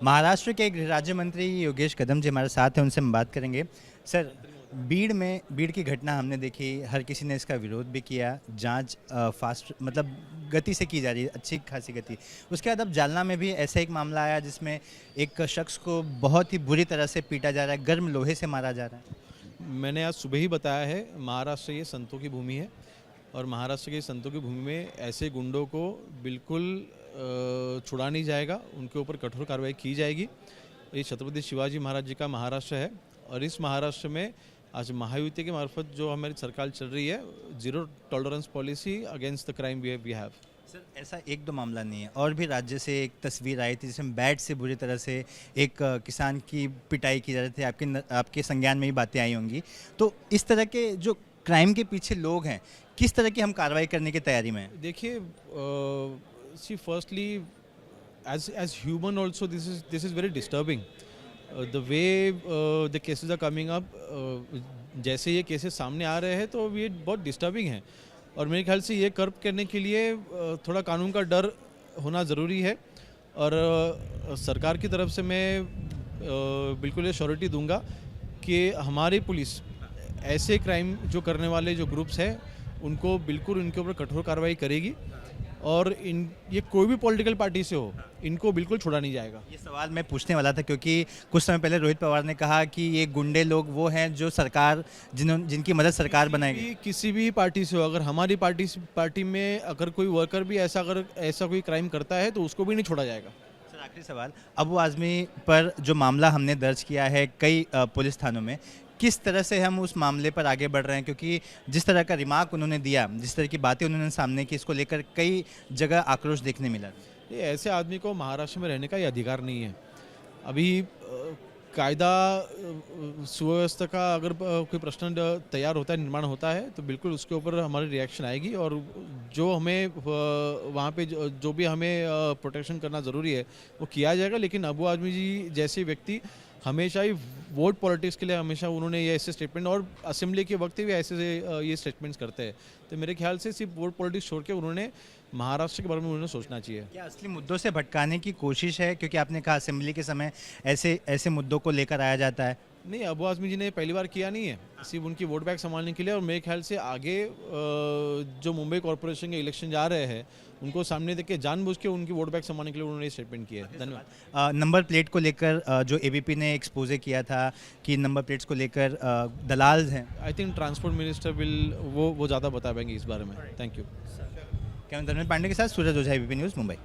महाराष्ट्र के गृह राज्य मंत्री योगेश कदम जी हमारे साथ हैं, उनसे हम बात करेंगे। सर, भीड़ की घटना हमने देखी, हर किसी ने इसका विरोध भी किया। जांच फास्ट मतलब गति से की जा रही है, अच्छी खासी गति। उसके बाद अब जालना में भी ऐसा एक मामला आया जिसमें एक शख्स को बहुत ही बुरी तरह से पीटा जा रहा है, गर्म लोहे से मारा जा रहा है। मैंने आज सुबह ही बताया है, महाराष्ट्र ये संतों की भूमि है और महाराष्ट्र के संतों की भूमि में ऐसे गुंडों को बिल्कुल छुड़ा नहीं जाएगा, उनके ऊपर कठोर कार्रवाई की जाएगी। ये छत्रपति शिवाजी महाराज जी का महाराष्ट्र है और इस महाराष्ट्र में आज महायुति के मार्फत जो हमारी सरकार चल रही है, zero tolerance policy against the crime we have. Sir, ऐसा एक दो मामला नहीं है, और भी राज्य से एक तस्वीर आई थी जिसमें बैट से बुरी तरह से एक किसान की पिटाई की जा रही थी। आपके संज्ञान में ही बातें आई होंगी। तो इस तरह के जो क्राइम के पीछे लोग हैं, किस तरह की हम कार्रवाई करने की तैयारी में हैं? देखिए, सी firstly as human also this is very disturbing, the way the cases are coming up, जैसे ये केसेस सामने आ रहे हैं तो ये बहुत डिस्टर्बिंग है और मेरे ख्याल से ये कर्ब करने के लिए थोड़ा कानून का डर होना ज़रूरी है। और सरकार की तरफ से मैं बिल्कुल ये श्योरिटी दूंगा कि हमारी पुलिस ऐसे क्राइम जो करने वाले जो ग्रुप्स हैं उनको बिल्कुल उनके ऊपर कठोर कार्रवाई करेगी और ये कोई भी पॉलिटिकल पार्टी से हो, इनको बिल्कुल छोड़ा नहीं जाएगा। ये सवाल मैं पूछने वाला था क्योंकि कुछ समय पहले रोहित पवार ने कहा कि ये गुंडे लोग वो हैं जो सरकार जिनकी मदद सरकार बनाएगी। किसी भी पार्टी से हो, अगर हमारी पार्टी में अगर कोई वर्कर भी ऐसा कोई क्राइम करता है तो उसको भी नहीं छोड़ा जाएगा। सर, आखिरी सवाल, अबू आज़मी पर जो मामला हमने दर्ज किया है कई पुलिस थानों में, किस तरह से हम उस मामले पर आगे बढ़ रहे हैं? क्योंकि जिस तरह का रिमार्क उन्होंने दिया, जिस तरह की बातें उन्होंने सामने की, इसको लेकर कई जगह आक्रोश देखने मिला। ये ऐसे आदमी को महाराष्ट्र में रहने का ये अधिकार नहीं है। अभी कायदा सुव्यवस्था का अगर कोई प्रश्न तैयार होता है, निर्माण होता है तो बिल्कुल उसके ऊपर हमारी रिएक्शन आएगी और जो हमें वहाँ पे जो भी हमें प्रोटेक्शन करना ज़रूरी है वो किया जाएगा। लेकिन अबू आज़मी जी जैसे व्यक्ति हमेशा ही वोट पॉलिटिक्स के लिए हमेशा उन्होंने ये ऐसे स्टेटमेंट और असेंबली के वक्त भी ऐसे ये स्टेटमेंट्स करते हैं। तो मेरे ख्याल से सिर्फ वोट पॉलिटिक्स छोड़ के उन्होंने महाराष्ट्र के बारे में उन्होंने सोचना चाहिए। क्या असली मुद्दों से भटकाने की कोशिश है? क्योंकि आपने कहा असेंबली के समय ऐसे मुद्दों को लेकर आया जाता है। नहीं, अबू आज़मी जी ने पहली बार किया नहीं है, सिर्फ उनकी वोट बैंक संभालने के लिए। और मेरे ख्याल से आगे जो मुंबई कॉर्पोरेशन के इलेक्शन जा रहे हैं उनको सामने देख के जानबूझ के उनकी वोट बैंक संभालने के लिए उन्होंने स्टेटमेंट किया है। धन्यवाद। नंबर प्लेट को लेकर जो एबीपी ने एक्सपोजे किया था कि नंबर प्लेट्स को लेकर दलाल हैं। आई थिंक ट्रांसपोर्ट मिनिस्टर वो ज़्यादा बता पाएंगे इस बारे में। Thank you. Camera Dharmendra Pandey के साथ सूरज ओझा, एबीपी न्यूज़, मुंबई।